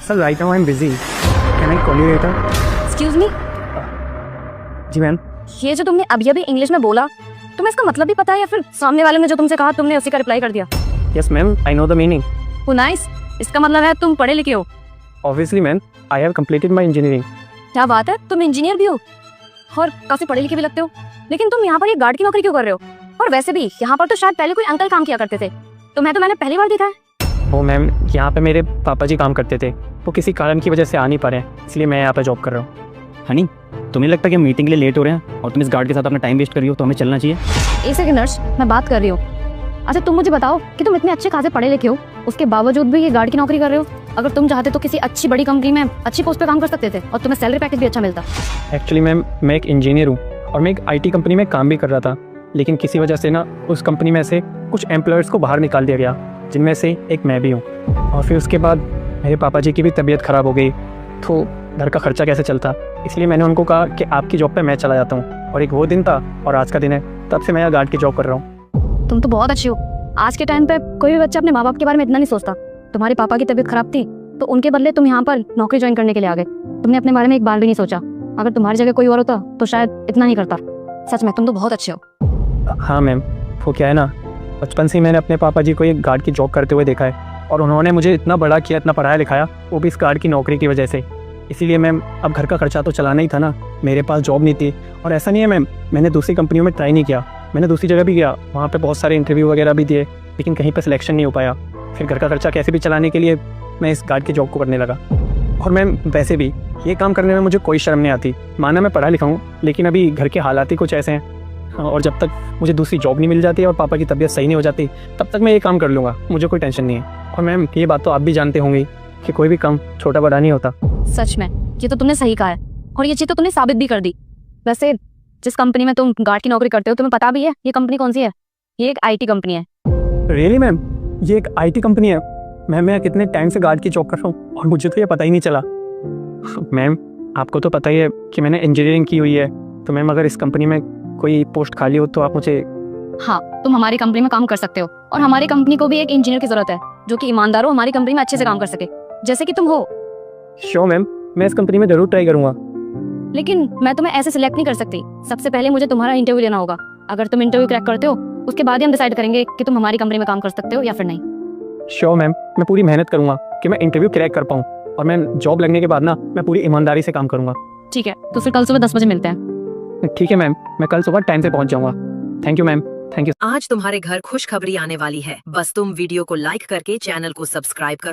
Sir right now I am busy, can I call you later? Excuse me, जी ma'am. ये जो तुमने अभी अभी इंग्लिश में बोला, तुम्हें इसका मतलब भी पता है या फिर सामने वाले ने जो तुमसे कहा तुमने उसी का रिप्लाई कर दिया? Yes ma'am, I know the meaning. Oh nice, इसका मतलब है तुम पढ़े लिखे हो। Obviously ma'am, I have completed my engineering. क्या बात है, तुम इंजीनियर भी हो और काफी पढ़े लिखे भी लगते हो, लेकिन तुम यहाँ पर ये गार्ड की नौकरी क्यों कर रहे हो? और वैसे भी यहाँ पर तो शायद पहले कोई अंकल काम किया करते थे, तुम्हें तो मैंने पहली बार देखा है। ओ मैम, यहाँ पे मेरे पापा जी काम करते थे, वो किसी कारण की वजह से आ नहीं पा रहे हैं, इसलिए मैं यहाँ पे जॉब कर रहा हूँ। हनी, तुम्हें लगता है कि हम मीटिंग के लिए लेट हो रहे हैं और तुम इस गार्ड के साथ अपना टाइम वेस्ट कर रही हो, तो हमें चलना चाहिए? एक सेकंड नर्स, मैं बात कर रही हूँ। अच्छा तुम मुझे बताओ कि तुम इतने अच्छे खासे पढ़े लिखे हो, उसके बावजूद भी ये गार्ड की नौकरी कर रहे हो। अगर तुम चाहते तो किसी अच्छी बड़ी कंपनी में अच्छी पोस्ट पे काम कर सकते थे और तुम्हें सैलरी पैकेज भी अच्छा मिलता। एक्चुअली मैम, मैं एक इंजीनियर हूँ और मैं एक IT कंपनी में काम भी कर रहा था, लेकिन किसी वजह से ना उस कंपनी में से कुछ एम्प्लॉयर्स को बाहर निकाल दिया गया, जिनमें से एक मैं भी हूँ। और फिर उसके बाद मेरे पापा जी की भी तबीयत ख़राब हो गई, तो घर का खर्चा कैसे चलता, इसलिए मैंने उनको कहा कि आपकी जॉब पे मैं चला जाता हूँ। और एक वो दिन था और आज का दिन है, तब से मैं यहाँ गार्ड की जॉब कर रहा हूँ। तुम तो बहुत अच्छे हो। आज के टाइम पे कोई भी बच्चा अपने माँ बाप के बारे में इतना नहीं सोचता। तुम्हारे पापा की तबीयत खराब थी तो उनके बदले तुम यहाँ पर नौकरी ज्वाइन करने के लिए आ गए। तुमने अपने बारे में एक बार भी नहीं सोचा। अगर तुम्हारी जगह कोई और होता तो शायद इतना नहीं करता। सच में तुम तो बहुत अच्छे हो। हाँ मैम, वो क्या है ना, बचपन से ही मैंने अपने पापा जी को एक गार्ड की जॉब करते हुए देखा है और उन्होंने मुझे इतना बड़ा किया, इतना पढ़ाया लिखाया, वो भी इस गार्ड की नौकरी की वजह से। इसीलिए मैम, अब घर का खर्चा तो चलाना ही था ना, मेरे पास जॉब नहीं थी। और ऐसा नहीं है मैम, मैंने दूसरी कंपनियों में ट्राई नहीं किया, मैंने दूसरी जगह भी गया, वहाँ पे बहुत सारे इंटरव्यू वगैरह भी दिए, लेकिन कहीं पर सिलेक्शन नहीं हो पाया। फिर घर का खर्चा कैसे भी चलाने के लिए मैं इस गार्ड की जॉब को करने लगा। और मैम वैसे भी ये काम करने में मुझे कोई शर्म नहीं आती। माना मैं पढ़ा लिखा हूँ, लेकिन अभी घर के हालात ही कुछ ऐसे हैं, और जब तक मुझे दूसरी जॉब नहीं मिल जाती और पापा की तबीयत सही नहीं हो जाती, तब तक मैं ये काम कर लूँगा, मुझे कोई टेंशन नहीं है। और मैम ये बात तो आप भी जानते होंगे कि कोई भी काम छोटा बड़ा नहीं होता। सच में ये तो तुमने सही कहा है और ये चीज तो तुमने साबित भी कर दी। वैसे जिस कंपनी में तुम गार्ड की नौकरी करते हो, तुम्हें पता भी है ये कंपनी कौन सी है? ये एक IT कंपनी है। रियली मैम, ये एक IT कंपनी है? मैम मैं कितने टाइम से गार्ड की जॉब कर रहा हूँ और मुझे तो ये पता ही नहीं चला। मैम आपको तो पता ही है कि मैंने इंजीनियरिंग की हुई है, तो मैम अगर इस कंपनी में कोई पोस्ट खाली हो तो आप मुझे। हाँ, तुम हमारी कंपनी में काम कर सकते हो और हमारी कंपनी को भी एक इंजीनियर की जरूरत है जो कि ईमानदार हो, हमारी कंपनी में अच्छे से काम कर सके, जैसे कि तुम हो। श्योर मैम, मैं इस कंपनी में जरूर ट्राई करूँगा। लेकिन मैं तुम्हें ऐसे सिलेक्ट नहीं कर सकती। सबसे पहले मुझे तुम्हारा इंटरव्यू लेना होगा। अगर तुम इंटरव्यू क्रैक करते हो, उसके बाद ही हम डिसाइड करेंगे कि तुम हमारी कंपनी में काम कर सकते हो या फिर नहीं। श्योर मैम, मैं पूरी मेहनत करूँगा कि मैं इंटरव्यू क्रैक कर पाऊँ, और मैं जॉब लगने के बाद ना मैं पूरी ईमानदारी से काम करूँगा। ठीक है, तो फिर कल सुबह 10 बजे मिलते हैं। ठीक है मैम, मैं कल सुबह टाइम से पहुँच जाऊँगा। Thank you ma'am, thank you. आज तुम्हारे घर खुशखबरी आने वाली है। बस तुम वीडियो को लाइक करके चैनल को सब्सक्राइब करो।